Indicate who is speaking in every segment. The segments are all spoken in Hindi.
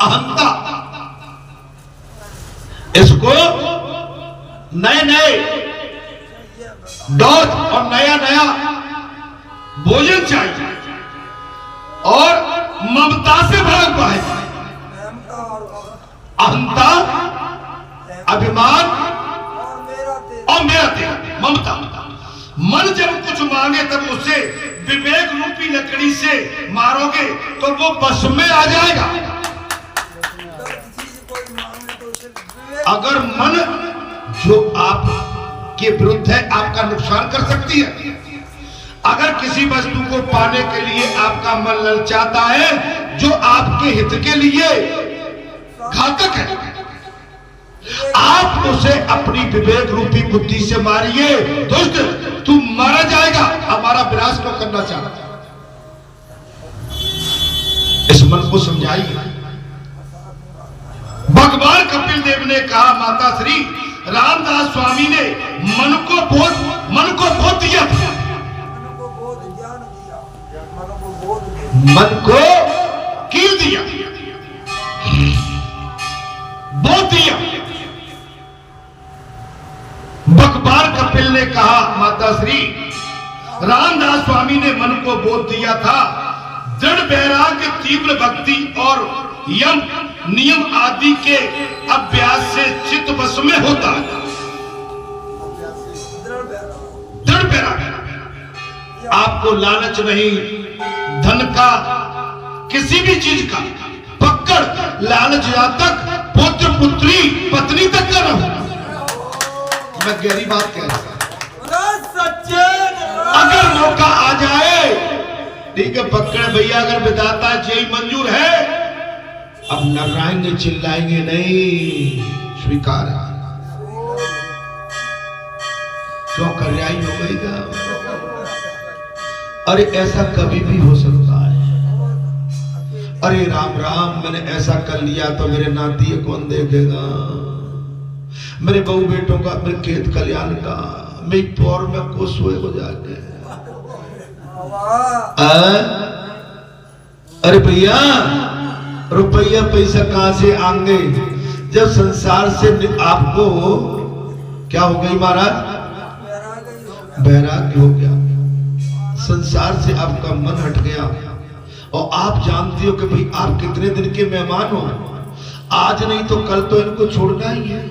Speaker 1: अहंता, इसको नए नए डॉज और नया नया भोजन चाहिए और ममता से भरा हुआ है। अहंता, अभिमान और मेरा तेरा, ममता। मन जब कुछ मांगे तब उसे विवेक रूपी लकड़ी से मारोगे तो वो बस में आ जाएगा। अगर मन जो आपके विरुद्ध है आपका नुकसान कर सकती है। अगर किसी वस्तु को पाने के लिए आपका मन ललचाता है जो आपके हित के लिए घातक है, आप उसे अपनी विवेक रूपी बुद्धि से मारिए। दोस्त, तू मारा जाएगा। हमारा विनाश क्यों करना चाहता है? इस मन को समझाइए। भगवान कपिल देव ने कहा, माता श्री रामदास स्वामी ने मन को बोध दिया था। मन को कील दिया, बोध दिया। भगवान कपिल ने कहा, माता श्री रामदास स्वामी ने मन को बोध दिया था। दृढ़ वैराग्य, तीव्र भक्ति और यम नियम आदि के अभ्यास से चित्त वश में होता है। दृढ़ वैराग्य, आपको लालच नहीं, धन का, किसी भी चीज का पकड़, लालच तक पुत्र पुत्री पत्नी तक का न हो। मैं गहरी बात कह रहा हूं। अगर मौका आ जाए, ठीक है, पकड़ भैया, अगर विधाता जय मंजूर है, अब नर्राएंगे चिल्लाएंगे नहीं, स्वीकार है। क्यों कर्याई हो गई था? अरे ऐसा कभी भी हो सकता है। अरे राम राम, मैंने ऐसा कर लिया तो मेरे नाती कौन देखेगा? मेरे बहू बेटों का, मेरे खेत कल्याण का, मेरी पौर में कुछ हुए हो जाके। अरे भैया, रुपया पैसा कहां से आएंगे जब संसार से आपको क्या हो गई महाराज? वैराग्य हो गया। संसार से आपका मन हट गया और आप जानते हो कि भाई आप कितने दिन के मेहमान हो। आज नहीं तो कल तो इनको छोड़ना ही है।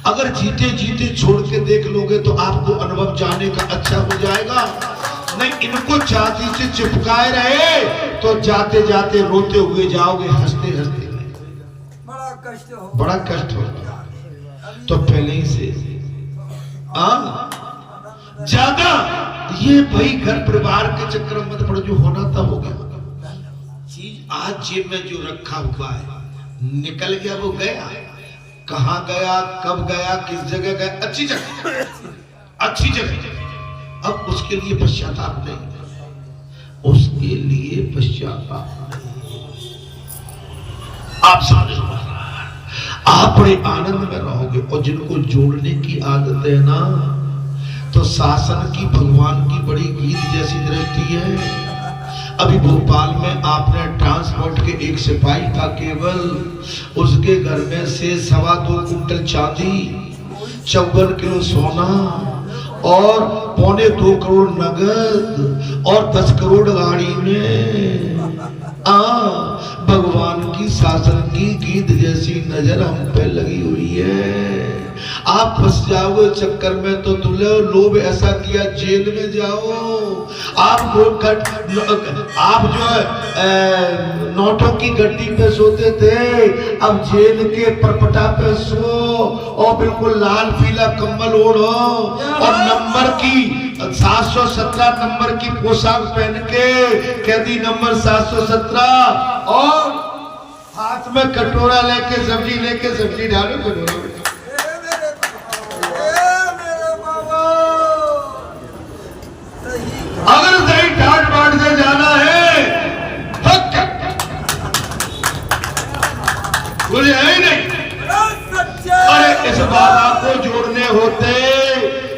Speaker 1: अगर जीते जीते छोड़ के देख लोगे तो आपको अनुभव जाने का अच्छा हो जाएगा। नहीं, इनको छाती से चिपकाए रहे तो जाते जाते रोते हुए जाओगे, हंसते हंसते। बड़ा कष्ट होगा। तो पहले ही से ज्यादा ये भाई घर परिवार के चक्कर में मत पड़ो। जो होना था हो गया। चीज आज जेब में जो रखा हुआ है, निकल गया, वो गया। कहां गया, कब गया, किस जगह गया? अच्छी जगह, अच्छी जगह। अब उसके लिए पश्चाताप नहीं, उसके लिए पश्चाताप नहीं। आप समझ, आप बड़े आनंद में रहोगे। और जिनको जोड़ने की आदत है ना, तो शासन की, भगवान की बड़ी गीत जैसी दृष्टि है। अभी भोपाल में आपने ट्रांसपोर्ट के एक सिपाही था केवल, उसके घर में से 2.25 कुंटल चांदी, 54 किलो सोना और 2.25 करोड़ नगद और 10 करोड़ गाड़ी में। भगवान की शासन की गीत जैसी नजर हम पे लगी हुई है। आप फंस जाओगे चक्कर में तो तुले लोभ ऐसा किया जेल में जाओ। आप जो है नोटों की गड्डी पे सोते थे, अब जेल के परपटा पे सो और बिल्कुल लाल पीला कंबल ओढ़ो और नंबर की 717 नंबर की पोशाक पहन के, कैदी नंबर 717, और हाथ में कटोरा लेके सब्जी डालो कटोरा में। अगर सही ठाट बाट से जाना है तो मुझे है ही नहीं। अरे इस बाबा को जोड़ने होते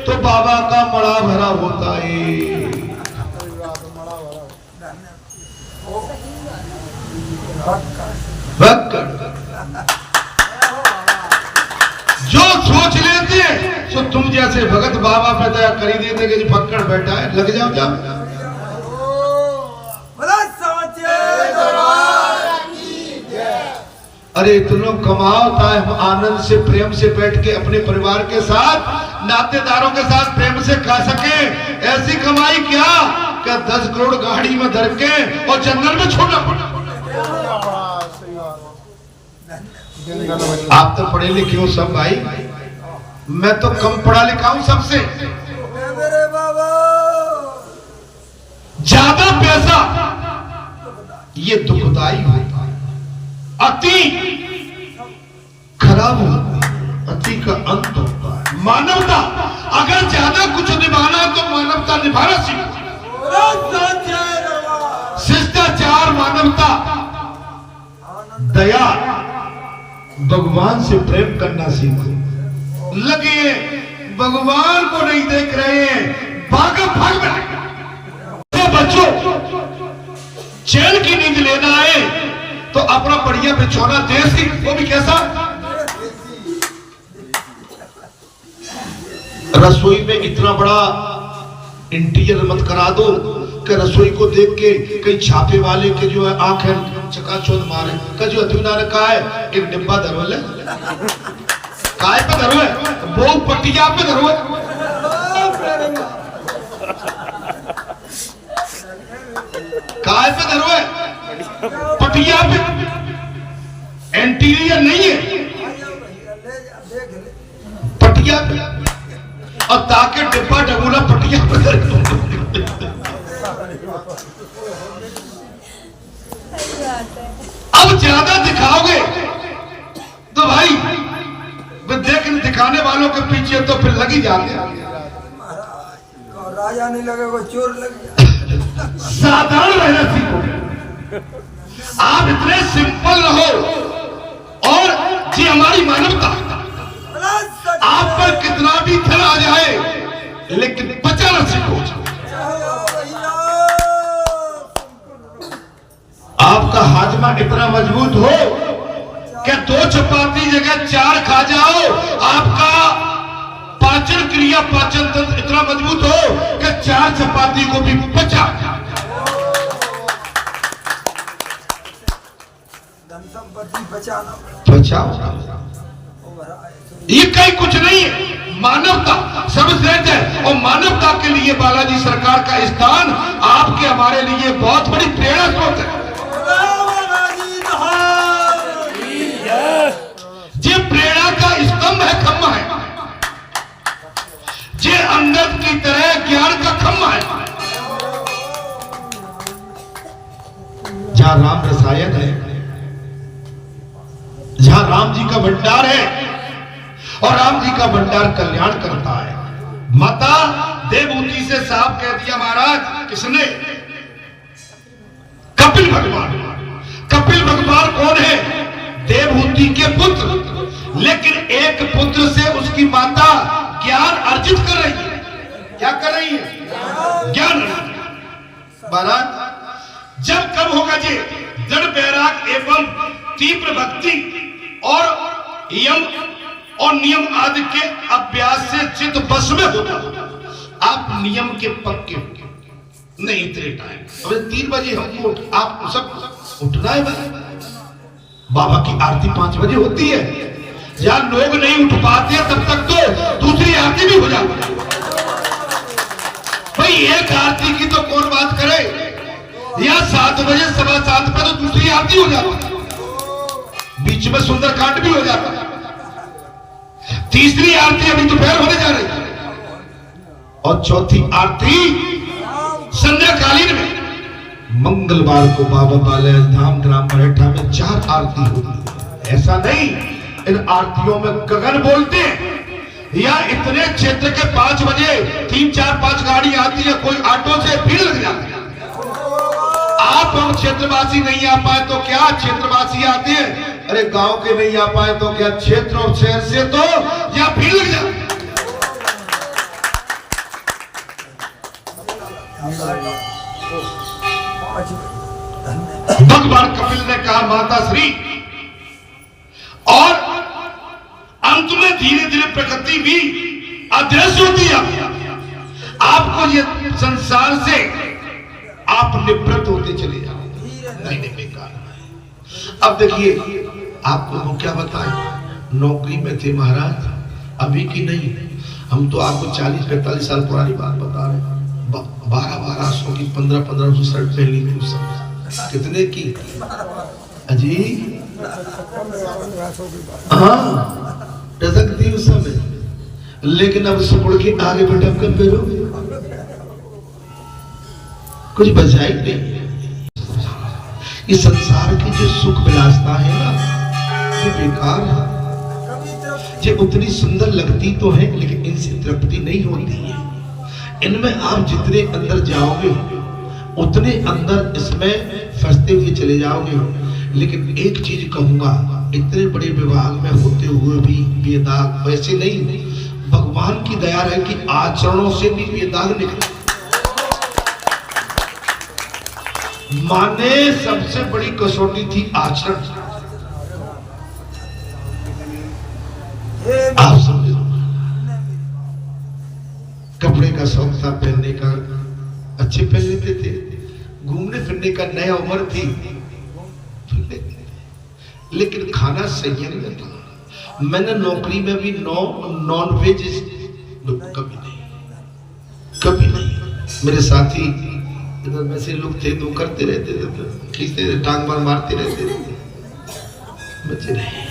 Speaker 1: तो बाबा का मड़ा भरा होता है। जो सोच लेते सो तुम जैसे भगत बाबा पे दया करी देते कि फक्कड़ बैठा है लग जाओ जाओ। अरे इतना कमाओ था हम आनंद से प्रेम से बैठ के अपने परिवार के साथ नातेदारों के साथ प्रेम से खा सके। ऐसी कमाई क्या 10 करोड़ गाड़ी में धर के और जंगल में छोड़ना पड़ा। आप तो पढ़े लिखे हो सब भाई, मैं तो कम पढ़ा लिखा हूं सबसे। ज्यादा पैसा ये दुखदाई होता है, अति खराब होता है, अति का अंत होता है। मानवता अगर ज्यादा कुछ निभाना तो मानवता निभाना सीखो। शिष्टाचार, मानवता, दया, भगवान से प्रेम करना सीखो। लगे भगवान को नहीं देख रहे हैं, भाग भाग तो बच्चों चैन की नींद लेना है तो अपना बढ़िया बिछौना देसी, वो भी कैसा, रसोई में इतना बड़ा इंटीरियर मत करा दो कि रसोई को देख के कई छापे वाले के जो है आंखें चकाचौंध मारे। का जो अधूना ने कहा है एक डिब्बा धरो ले, काय पे धरो है, वो पटिया पे धरो है। काय पे धरो है, पटिया पे, इंटीरियर नहीं है, पटिया पे, और ताकि डिब्बा डबूला पटिया पे धरो। अब ज्यादा दिखाओगे तो भाई दिखाने वालों के पीछे तो फिर लगी जाते हैं।
Speaker 2: राजा नहीं लगेगा, चोर लग।
Speaker 1: साधारण रहना सीखो, आप इतने सिंपल रहो। और जी हमारी मानवता, आप पर कितना भी थल आ जाए लेकिन बचाना सीखो। आपका हाजमा इतना मजबूत हो कि 2 चपाती जगह 4 खा जाओ। आपका पाचन क्रिया, पाचन तंत्र इतना मजबूत हो कि 4 चपाती को भी पचा।
Speaker 2: धन संपत्ति
Speaker 1: बचाओ, ये कहीं कुछ नहीं है। मानवता सर्वश्रेष्ठ है और मानवता के लिए बालाजी सरकार का स्थान आपके हमारे लिए बहुत बड़ी प्रेरणा स्रोत है। जे प्रेरणा का स्तंभ है, खम्मा है, जे अंगद की तरह ज्ञान का खम्मा है। जहां राम रसायन है, जहां राम जी का भंडार है और राम जी का भंडार कल्याण करता है। माता देवहूति से साफ कह दिया महाराज किसने, कपिल भगवान। कपिल भगवान कौन है, देवहूति के पुत्र। लेकिन एक पुत्र से उसकी माता ज्ञान अर्जित कर रही है। क्या कर रही है, ज्ञान। महाराज जब कब होगा जी दृढ़ वैराग एवं तीव्र भक्ति और यम और नियम आदि के अभ्यास से चित्त बस में होता। आप नियम के पक्के नहीं, इतने टाइम 3 बजे हमको आप सब उठना है भाई। बाबा की आरती 5 बजे होती है। जहां लोग नहीं उठ पाते तब तक तो दूसरी आरती भी हो जाती है। भाई एक आरती की तो कौन बात करे, या 7 बजे 7:15 पे तो दूसरी आरती हो जाती है, बीच में सुंदरकांड भी हो जाता है। तीसरी आरती अभी दोपहर होने जा रही है और चौथी आरती संध्याकालीन में। मंगलवार को बाबा बालाजी धाम ग्राम मरेठा में 4 आरती होती है। ऐसा नहीं इन आरतियों में गगन बोलते हैं, या इतने क्षेत्र के 5 बजे 3, 4, 5 गाड़ी आती है, कोई ऑटो से भीड़ लग जाती है। आप हम क्षेत्रवासी नहीं आ पाए तो क्या, क्षेत्रवासी आते हैं, अरे गांव के नहीं आ पाए तो क्या, क्षेत्र और शहर से तो या भीड़ लग जाती है। भगवान कपिल ने कहा माता श्री और अंत में धीरे धीरे प्रकृति भी अदृश्य होती है। आपको ये संसार से आप निवृत्त होते चले जाओ। नहीं बेकार। अब देखिए आपको वो क्या बताएं, नौकरी में थे महाराज, अभी की नहीं, हम तो आपको 40-45 साल पुरानी बात बता रहे हैं। 1200 की 1500 शर्ट पहनी थी उस समय। कितने की अजी? हाँ टसक थी उस समय, लेकिन अब सुपड़ के आगे बढ़ कर पेरोगे कुछ बचाई नहीं। इस संसार की जो सुख विलासता है ना, ये बेकार है। ये उतनी सुंदर लगती तो है, लेकिन इनसे तृप्ति नहीं होती है। इनमें आप जितने अंदर जाओगे उतने अंदर इसमें फंसते हुए चले जाओगे। लेकिन एक चीज कहूंगा, इतने बड़े विभाग में होते हुए भी बेदाग वैसे नहीं, भगवान की दया है कि आचरणों से भी बेदाग निकले। माने सबसे बड़ी कसौटी थी आचरण। आप समझो, कपड़े का शौक था पहनने का, अच्छे पहन लेते थे, घूमने फिरने का नया उम्र थी, लेकिन खाना संयम में था। मैंने नौकरी में भी नॉन वेज कभी नहीं। मेरे साथी इधर में से लोग थे, तो करते रहते थे, खींचते थे, टांग मार मारते रहते थे, बचे नहीं।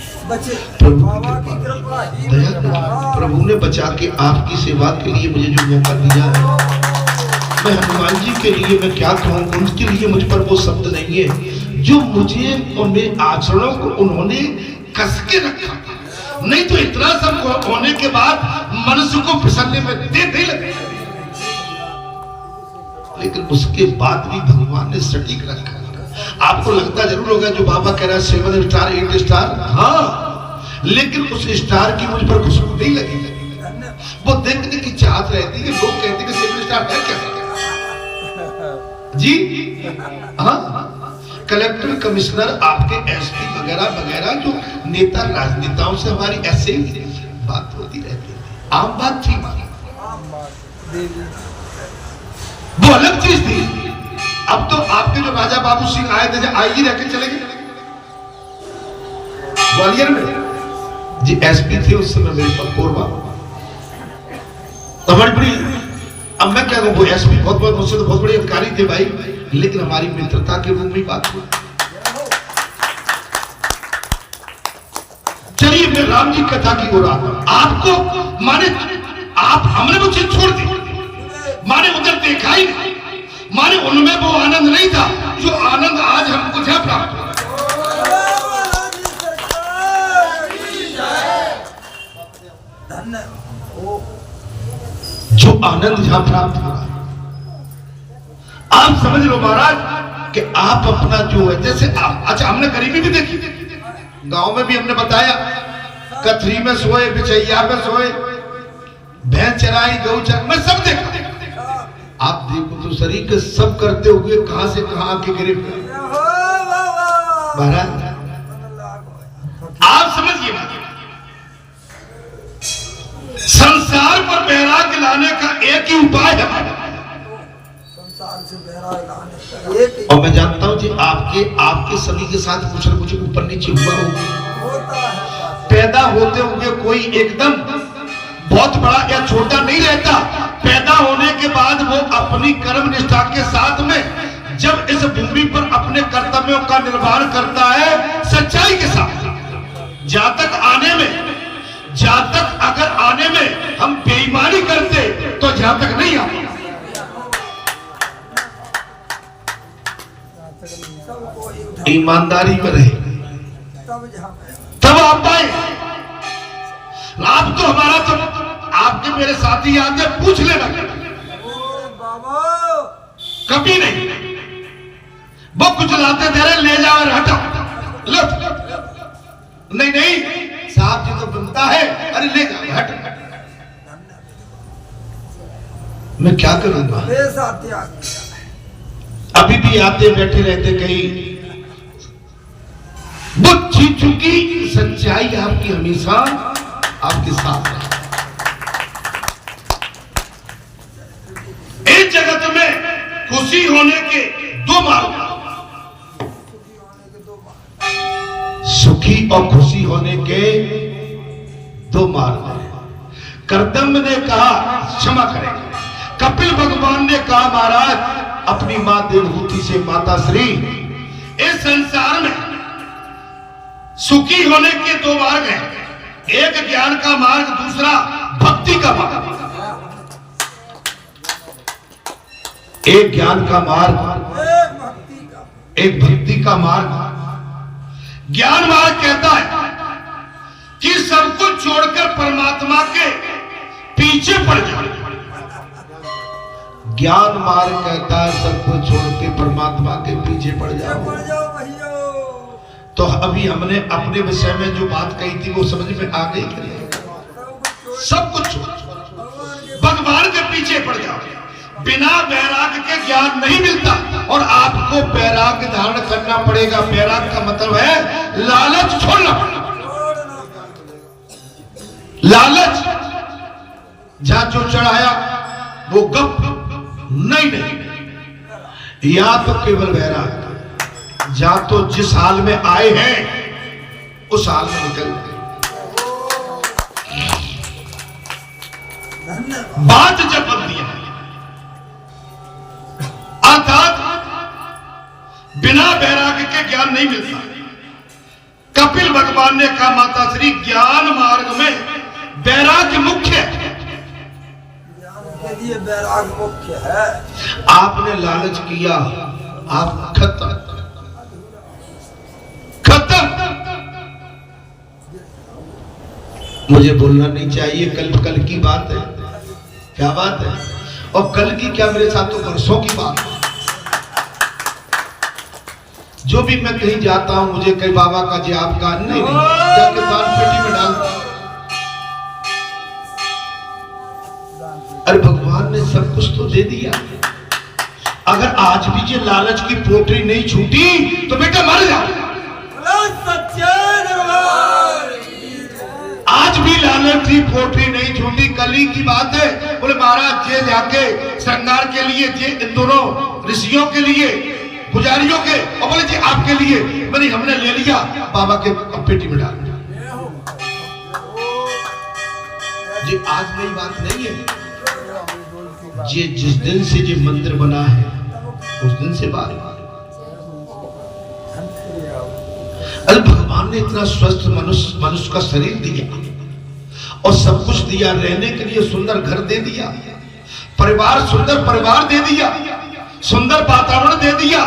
Speaker 1: प्रभु ने बचा के आपकी सेवा के लिए मुझे जो मौका दिया है, मैं हनुमान जी के लिए मैं क्या कहूँ, उनके लिए मुझ पर वो शब्द नहीं है जो मुझे और मेरे आचरणों को उन्होंने कस के रखा। नहीं तो इतना सब होने के बाद मनुष्य को फिसलने में दे लगे, लेकिन उसके बाद भी भगवान ने सटीक रखा। आपको लगता जरूर होगा जो बाबा कह रहा है 7 स्टार 8 स्टार, हाँ, लेकिन उस स्टार की मुझ पर खुशबू नहीं लगी। वो देखने की चाहत रहती है, लोग कहते हैं कि 7 स्टार है क्या जी? हाँ, कलेक्टर कमिश्नर आपके एसपी वगैरह वगैरह जो नेता राजनेताओं से हमारी ऐसे ही बात होती रहती है, आम बात थी, वो अलग चीज थी। अब तो आपके जो राजा बाबू सिंह आए थे, आईजी रह के चले गए ग्वालियर में जी, एसपी थे उस समय मेरे पास कोरबा, हमारी बड़ी, अब मैं क्या कहूं, वो एसपी बहुत मुझसे तो बहुत बड़े अधिकारी थे भाई, लेकिन हमारी मित्रता के रूप में बात हुई। चलिए मैं राम जी कथा की ओर आता हूं। आपको माने आप हमने वो चीज छोड़ दी, माने उधर देखा ही नहीं, माने उनमें वो आनंद नहीं था जो आनंद आज हमको जहां प्राप्त हुआ। जो आनंद जहां प्राप्त हुआ, आप समझ लो महाराज कि आप अपना जो है, जैसे आप, अच्छा हमने गरीबी भी देखी, गांव में भी हमने बताया, कथरी में सोए, बिचैया में सोए, भैंस चराई, गऊ चराई, मैं सब देखा। आप देखो तो शरीर के सब करते हुए कहां से कहां आके गिरे महाराज। आप समझिए, संसार पर वैराग्य लाने का एक ही उपाय है, संसार से वैराग्य लाने का। और मैं जानता हूं जी आपके सभी के साथ कुछ न कुछ ऊपर नीचे हुआ होगा। पैदा होते हुए कोई एकदम बहुत बड़ा या छोटा नहीं रहता। पैदा होने के बाद वो अपनी कर्म निष्ठा के साथ में जब इस भूमि पर अपने कर्तव्यों का निर्वाह करता है सच्चाई के साथ, जहां तक अगर आने में हम बेईमानी करते तो जहां तक नहीं आते, ईमानदारी में रहे तब आप पाए। आप तो हमारा तो आपके मेरे साथी आते पूछ लेना, कभी नहीं वो कुछ लाते थे, ले जाओ और हटा लो, नहीं साहब जी तो बनता है, अरे ले जाओ हट। मैं क्या करूंगा, अभी भी आते बैठे रहते, कहीं वो चीज चुकी सच्चाई आपकी हमेशा आपके साथ रहे। इस जगत में खुशी होने के दो मार्ग, सुखी और खुशी होने के दो मार्ग हैं। करदम ने कहा क्षमा करें, कपिल भगवान ने कहा महाराज अपनी मां देवहूति से माता श्री इस संसार में सुखी होने के दो मार्ग हैं, एक ज्ञान का मार्ग, दूसरा भक्ति का मार्ग। एक ज्ञान का मार्ग, एक भक्ति का मार्ग। ज्ञान मार्ग कहता है कि सब कुछ छोड़कर परमात्मा के पीछे पड़ जाओ। ज्ञान मार्ग कहता है सब कुछ छोड़ के परमात्मा के पीछे पड़ जाओ। तो अभी हमने अपने विषय में जो बात कही थी वो समझ में आ गई? सब कुछ भगवान के पीछे पड़ जाओ। बिना वैराग के ज्ञान नहीं मिलता और आपको वैराग धारण करना पड़ेगा। वैराग का मतलब है लालच छोड़ना पड़ेगा। लालच जहां जो चढ़ाया वो गप नहीं, या तो केवल वैराग, जहां तो जिस हाल में आए हैं उस हाल में निकल गए। बात जब बनती है अर्थात बिना वैराग्य के ज्ञान नहीं मिलता। कपिल भगवान ने कहा माता श्री ज्ञान मार्ग में वैराग्य मुख्य है।
Speaker 2: के लिए वैराग मुख्य है।
Speaker 1: आपने लालच किया, आप खत्म खत्म। मुझे बोलना नहीं चाहिए, कल की बात है। क्या बात है? और कल की क्या, मेरे साथ तो वर्षों की बात है। जो भी मैं कहीं जाता हूं मुझे कई बाबा का जी आपका नहीं जाके दान पेटी में डालता। अरे भगवान ने सब कुछ तो दे दिया। अगर आज भी ये लालच की पोटरी नहीं छूटी तो बेटा मर जाओ। आज भी लालच की पोटरी नहीं छूटी। कल ही की बात है, बोले महाराज ये जाके श्रृंगार के लिए इन दोनों ऋषियों के लिए, पुजारियों के, और बोले जी आपके लिए। मैंने हमने ले लिया, बाबा के पेटी में डाल दिया। ये आज नई बात नहीं है। ये जिस दिन से ये मंदिर बना है उस दिन से बात। अरे भगवान ने इतना स्वस्थ मनुष्य का शरीर दिया और सब कुछ दिया, रहने के लिए सुंदर घर दे दिया, परिवार सुंदर परिवार दे दिया, सुंदर वातावरण दे दिया।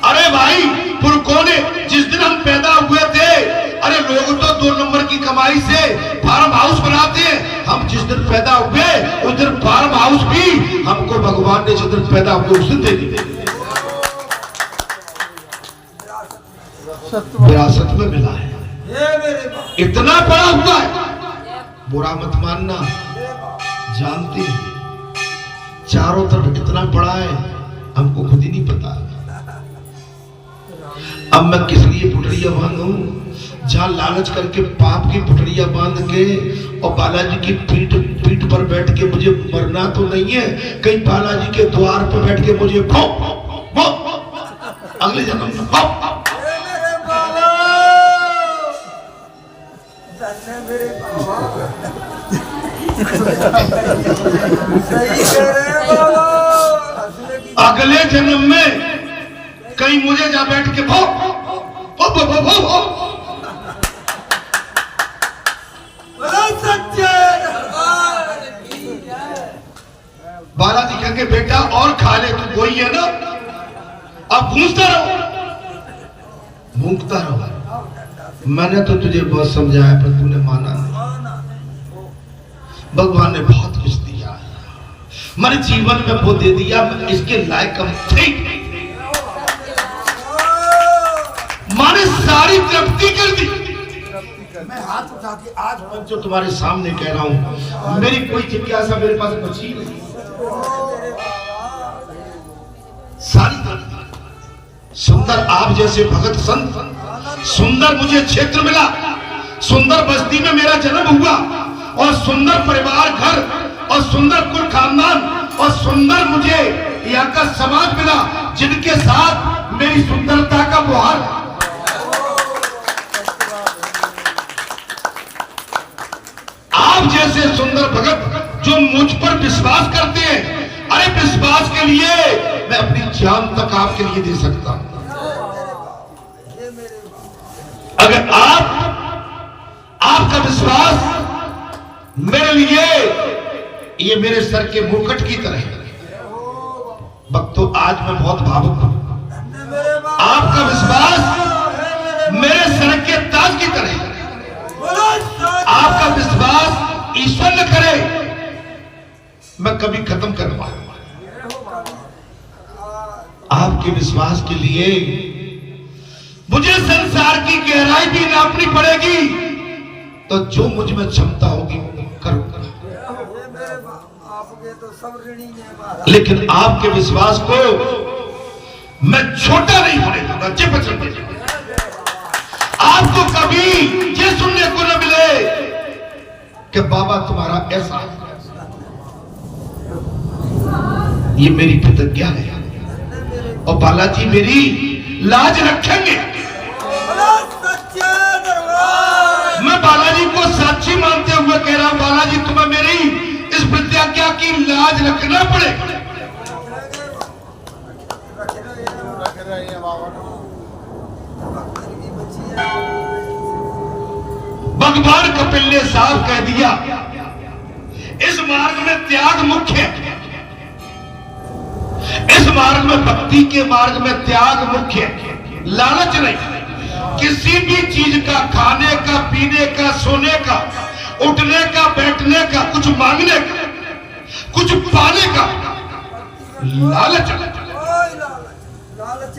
Speaker 1: अरे भाई पुरखों ने जिस दिन हम पैदा हुए थे, अरे लोग तो 2 नंबर की कमाई से फार्म हाउस बनाते हैं। हम जिस दिन पैदा हुए उस दिन फार्म हाउस भी हमको भगवान ने जिस दिन पैदा हुए उस दिन दे दिए, विरासत में मिला है। इतना बड़ा हुआ है, बुरा मत मानना। जानते चारों तरफ इतना बड़ा है, हमको खुद ही नहीं पता। अब मैं किस लिए पुटरिया बांधूं? जहां लालच करके पाप की पुटरिया बांध के और बालाजी की पीठ पर बैठ के मुझे मरना तो नहीं है। कहीं बालाजी के द्वार पर बैठ के मुझे अगले जन्म में अगले जन्म में कहीं मुझे जा बैठ के बालाजी कह के बेटा और खा ले, तू वही है ना, अब गूंजता रहो, भूखता रहो। मैंने तो तुझे बहुत समझाया पर तूने माना नहीं। भगवान ने बहुत कुछ दिया, मैंने जीवन में वो दे दिया, मैं इसके लायक हम थे। मैंने सारी तृप्ति कर दी। मैं हाथ उठा के आज जो तुम्हारे सामने कह रहा हूं, मेरी कोई जिज्ञासा मेरे पास बची नहीं। सारी सुंदर आप जैसे भगत संत, सुंदर मुझे क्षेत्र मिला, सुंदर बस्ती में मेरा जन्म हुआ और सुंदर परिवार घर और सुंदर कुल खानदान और सुंदर मुझे यहाँ का समाज मिला, जिनके साथ मेरी सुंदरता का बुहार। आप जैसे सुंदर भगत जो मुझ पर विश्वास करते हैं, अरे विश्वास के लिए मैं अपनी जान तक आपके लिए दे सकता हूं। अगर आपका विश्वास मेरे लिए ये मेरे सर के मुकुट की तरह है। भक्तों, आज मैं बहुत भावुक हूं। आपका विश्वास मेरे सर के ताज की तरह है। आपका विश्वास ईश्वर न करे मैं कभी खत्म कर पाऊंगा। आपके विश्वास के लिए मुझे संसार की गहराई भी नापनी पड़ेगी, तो जो मुझ में क्षमता होगी करूंगा। लेकिन आपके विश्वास को मैं छोटा नहीं होने दूंगा। जे बचन आपको कभी ये सुनने को न मिले कि बाबा तुम्हारा ऐसा है। ये मेरी प्रतिज्ञा है और बालाजी मेरी लाज रखेंगे। मैं बालाजी को साक्षी मानते हुए कह रहा हूं, बालाजी तुम्हें मेरी इस प्रतिज्ञा की लाज रखना पड़ेगा। भगवान कपिल ने साफ कह दिया, इस मार्ग में त्याग मुख्य है। इस मार्ग में, भक्ति के मार्ग में त्याग मुख्य है, लालच नहीं। किसी भी चीज का, खाने का, पीने का, सोने का, उठने का, बैठने का, कुछ मांगने का, कुछ पाने का लालच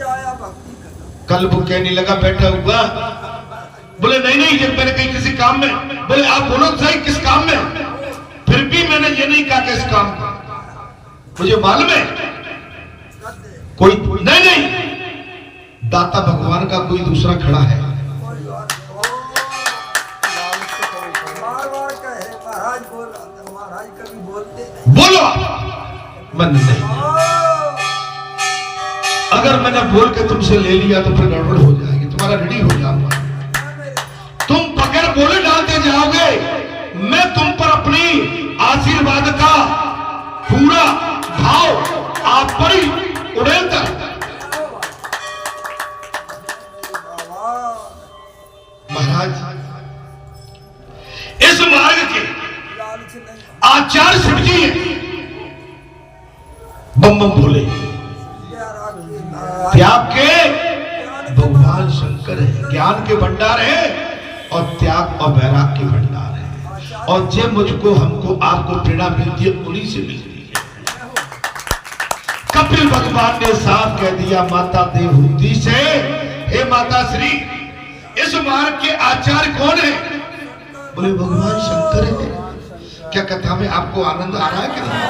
Speaker 1: आया। कल वो कहने लगा बैठा हुआ, बोले नहीं ये मैंने कहीं किसी काम में। बोले आप बोलो सही किस काम में? फिर भी मैंने ये नहीं कहा किस काम का, मुझे मालूम है कोई नहीं, दाता भगवान का कोई दूसरा खड़ा है। बोलो मन नहीं। अगर मैंने बोल के तुमसे ले लिया तो फिर गड़बड़ हो जाएगी, तुम्हारा रेडी हो जाऊंगा। तुम बगैर बोले डालते जाओगे, मैं तुम पर अपनी आशीर्वाद का पूरा भाव आप पर ही उड़ेलता। महाराज, इस मार्ग के आचार्य शिव जी है। बम बम बोले। त्याग के भगवान शंकर है, ज्ञान के भंडार है और त्याग और वैराग के भंडार है। और जे मुझको, हमको, आपको प्रेरणा मिलती है उन्हीं से मिलती है। कपिल भगवान ने साफ कह दिया माता देवहूति से, हे माता श्री, इस मार्ग के आचार्य कौन है? बोले भगवान शंकर है। क्या कथा में आपको आनंद आ रहा है कि नहीं?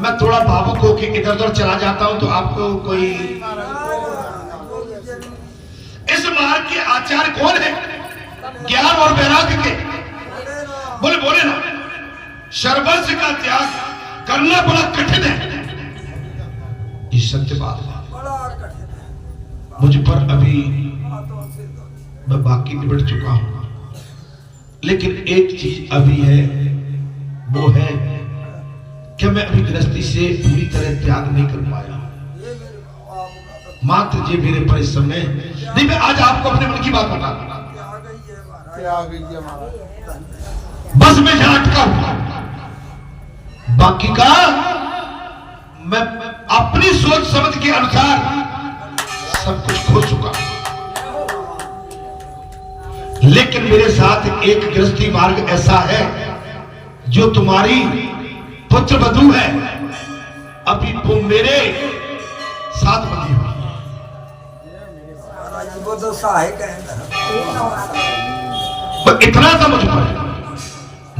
Speaker 1: मैं थोड़ा भावुक होकर इधर उधर चला जाता हूं तो आपको कोई, इस मार्ग के आचार्य कौन है? ज्ञान और वैराग्य के। बोले ना, सर्वस्व का त्याग करना बड़ा कठिन है। ये सत्य बात है। मुझ पर अभी मैं बाकी निबट चुका हूं, लेकिन एक चीज अभी है, वो है कि मैं अभी गृहस्थी से पूरी तरह त्याग नहीं कर पाया। मात्र जे मेरे पर इस समय नहीं। मैं आज आपको अपने मन की बात बता दूंगा। बस मैं जहां अटका हुआ, बाकी का मैं अपनी सोच समझ के अनुसार सब कुछ खो चुका। लेकिन मेरे साथ एक गृहस्थी मार्ग ऐसा है जो तुम्हारी पुत्र वधू है, अभी वो मेरे साथ बनी हुई है। वो तो सहायक है। इतना समझ पर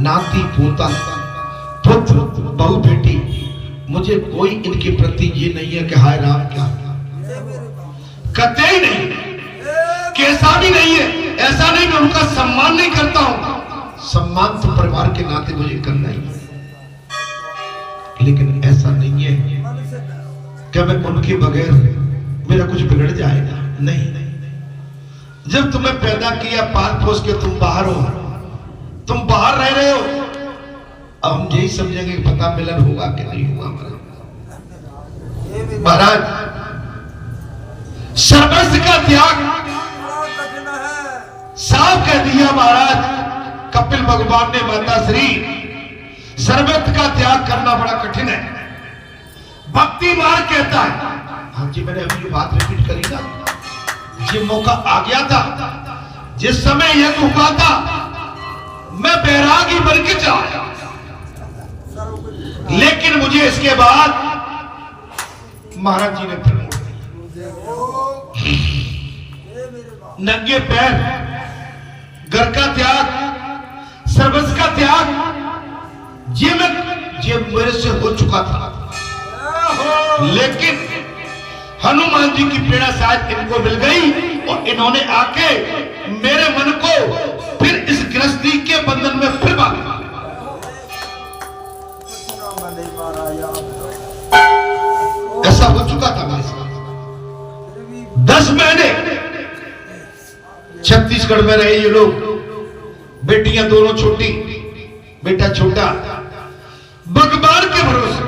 Speaker 1: नाती पोता पुत्र बहू बेटी, मुझे कोई इनके प्रति ये नहीं है कि हाय राम क्या, कतई नहीं कैसा भी नहीं है, ऐसा नहीं मैं उनका सम्मान नहीं करता हूं, सम्मान तो परिवार के नाते मुझे करना ही है, लेकिन ऐसा नहीं है कि मैं उनके बगैर मेरा कुछ बिगड़ जाएगा। नहीं, जब तुम्हें पैदा किया पाल पोस के तुम बाहर हो, तुम बाहर रह रहे हो, अब हम यही समझेंगे कि पता मिलन होगा कि नहीं होगा हमारा। महाराज सर्वस्व का त्याग साफ कह दिया महाराज कपिल भगवान ने, माता श्री सर्वस्व का त्याग करना बड़ा कठिन है। भक्ति मार्ग कहता है, हाँ जी मैंने अभी बात रिपीट करी ना, ये मौका आ गया था जिस समय यह हुआ था, मैं बैरागी बन के चला, लेकिन मुझे इसके बाद महाराज जी ने फिर नंगे पैर घर का त्याग, सर्वस्व का त्याग, ये मेरे से हो चुका था, लेकिन हनुमान जी की प्रेरणा शायद इनको मिल गई और इन्होंने आके मेरे मन को फिर इस गृहस्थी के बंधन में फिर बांधा। ऐसा हो चुका था मेरे साथ। 10 महीने छत्तीसगढ़ में रहे ये लोग, बेटियां दोनों छोटी, बेटा छोटा, भगवान के भरोसे,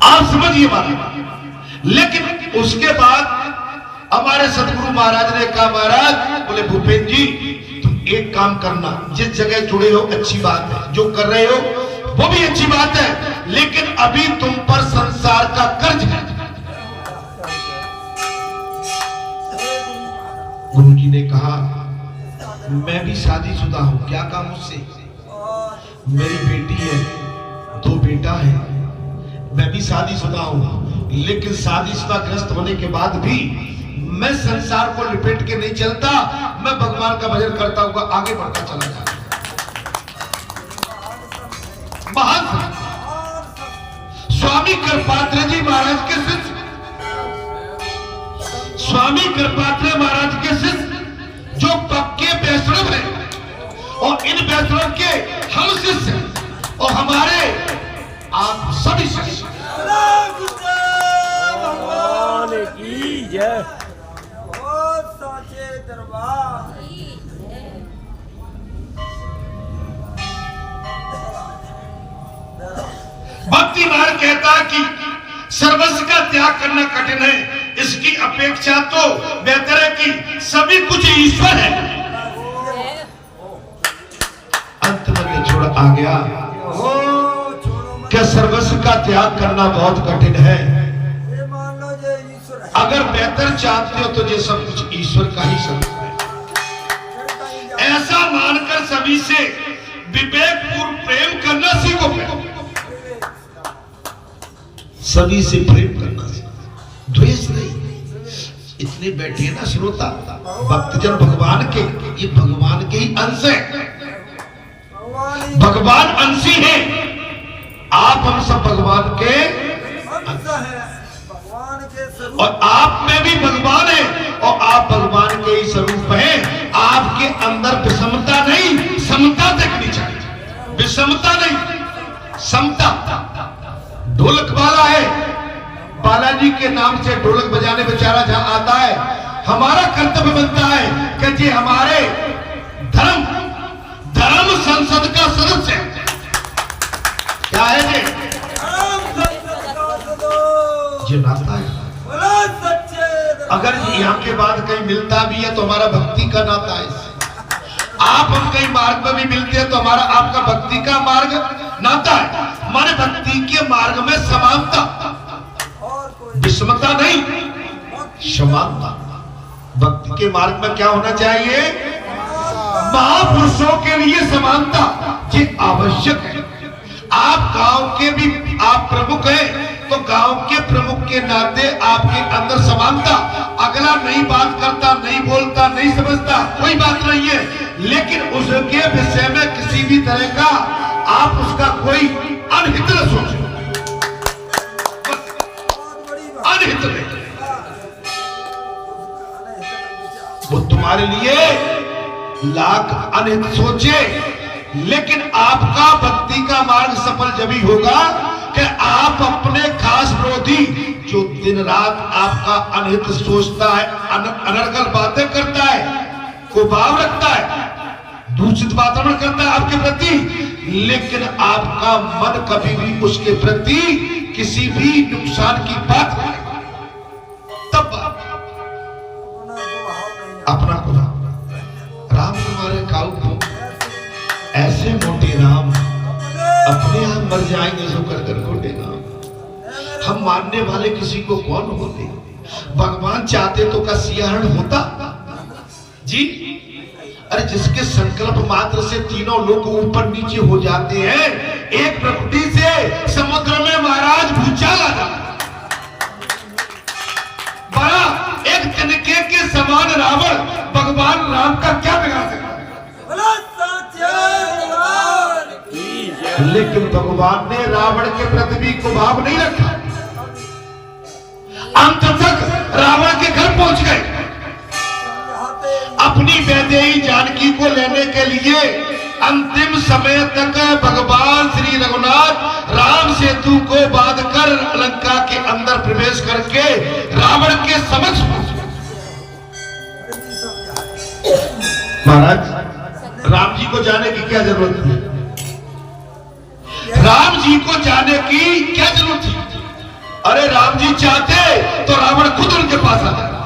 Speaker 1: आप समझिए बात। लेकिन उसके बाद हमारे सदगुरु महाराज ने कहा, महाराज बोले भूपेंद्र जी तुम एक काम करना, जिस जगह जुड़े हो अच्छी बात है, जो कर रहे हो वो भी अच्छी बात है, लेकिन अभी तुम पर संसार का कर्ज है। गुरु जी ने कहा मैं भी शादीशुदा हूं, क्या काम मुझसे, मेरी बेटी है, 2 बेटा है, मैं भी शादीशुदा हूं, लेकिन शादीशुदा ग्रस्त होने के बाद भी मैं संसार को लिपेट के नहीं चलता, मैं भगवान का भजन करता हुआ आगे बढ़ता चला जाता। महान स्वामी कृपात्र जी महाराज के शिष्य, स्वामी कृपात्र महाराज के शिष्य जो पक्के वैष्णव हैं, और इन वैष्णव के हम शिष्य हैं, और हमारे आप सभी शिष्य।
Speaker 2: भगवान की जय। साचे दरबार।
Speaker 1: भक्ति मार्ग कहता है कि सर्वस्व का त्याग करना कठिन है, इसकी अपेक्षा तो बेहतर है कि सभी कुछ ईश्वर है। अंत में ये छोड़ आ गया कि सर्वस्व का त्याग करना बहुत कठिन है। अगर बेहतर चाहते हो तो ये सब कुछ ईश्वर का ही स्वरूप है, ऐसा मानकर सभी से विवेकपूर्ण प्रेम करना सीखो, सभी से प्रेम करना सीखो, द्वेष नहीं। इतने बैठे हैं ना श्रोता, भक्तजन भगवान के, ये भगवान के ही अंश है, भगवान अंशी है, आप हम सब भगवान के अंश हैं, और आप में भी भगवान है, और आप भगवान के ही स्वरूप हैं। आपके अंदर विषमता नहीं, समता देखनी चाहिए, विषमता नहीं, समता। ढोलक वाला है, बालाजी के नाम से ढोलक बजाने बेचारा जहां आता है, हमारा कर्तव्य बनता है कि जी हमारे धर्म संसद का सदस्य है, क्या है जी नाता है। अगर यहाँ के बाद कहीं मिलता भी है तो हमारा भक्ति का नाता है, आप हम कहीं मार्ग में भी मिलते हैं तो हमारा आपका भक्ति का मार्ग नाता है। हमारे भक्ति के मार्ग में समानता, विषमता नहीं, समानता। भक्ति के मार्ग में क्या होना चाहिए, महापुरुषों के लिए समानता ये आवश्यक है। आप गांव के भी आप प्रमुख हैं तो गांव के प्रमुख के नाते आपके अंदर समानता, अगला नहीं बात करता, नहीं बोलता, नहीं समझता, कोई बात नहीं है, लेकिन उसके विषय में किसी भी तरह का आप उसका कोई अनहित न सोचो, अनहित नहीं। वो तुम्हारे लिए लाख अनहित सोचे, लेकिन आपका भक्ति का मार्ग सफल जभी होगा कि आप अपने खास विरोधी जो दिन रात आपका अनहित सोचता है, अनर्गल बातें करता है, कुभाव रखता है, दूषित वातावरण करता है आपके प्रति, लेकिन आपका मन कभी भी उसके प्रति किसी भी नुकसान की बात नहीं, तब अपना खुदा राम तुम्हारे काऊ को ऐसे मोटे राम अपने आप मर जाएंगे जो कर कर खोटे राम। हम मानने वाले किसी को कौन होते? भगवान चाहते तो का सियाहरण होता जी। अरे जिसके संकल्प मात्र से तीनों लोग ऊपर नीचे हो जाते हैं, एक प्रकृति से समुद्र में महाराज भूचाल आ जाता, बड़ा एक तिनके के समान रावण भगवान राम का क्या बिगाड़ सकता है? लेकिन भगवान ने रावण के प्रति भी कुभाव नहीं रखा, अंत तक रावण के घर पहुंच गए। अपनी वैदेही जानकी को लेने के लिए अंतिम समय तक भगवान श्री रघुनाथ राम सेतु को बांधकर लंका के अंदर प्रवेश करके रावण के समक्ष पहुंचे। महाराज राम जी को जाने की क्या जरूरत थी? राम जी को जाने की क्या जरूरत थी? अरे राम जी चाहते तो रावण खुद उनके पास आ जाता।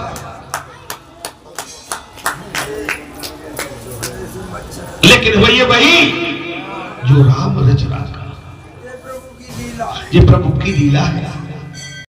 Speaker 1: लेकिन वही जो राम रच रहा था, ये प्रभु की लीला है।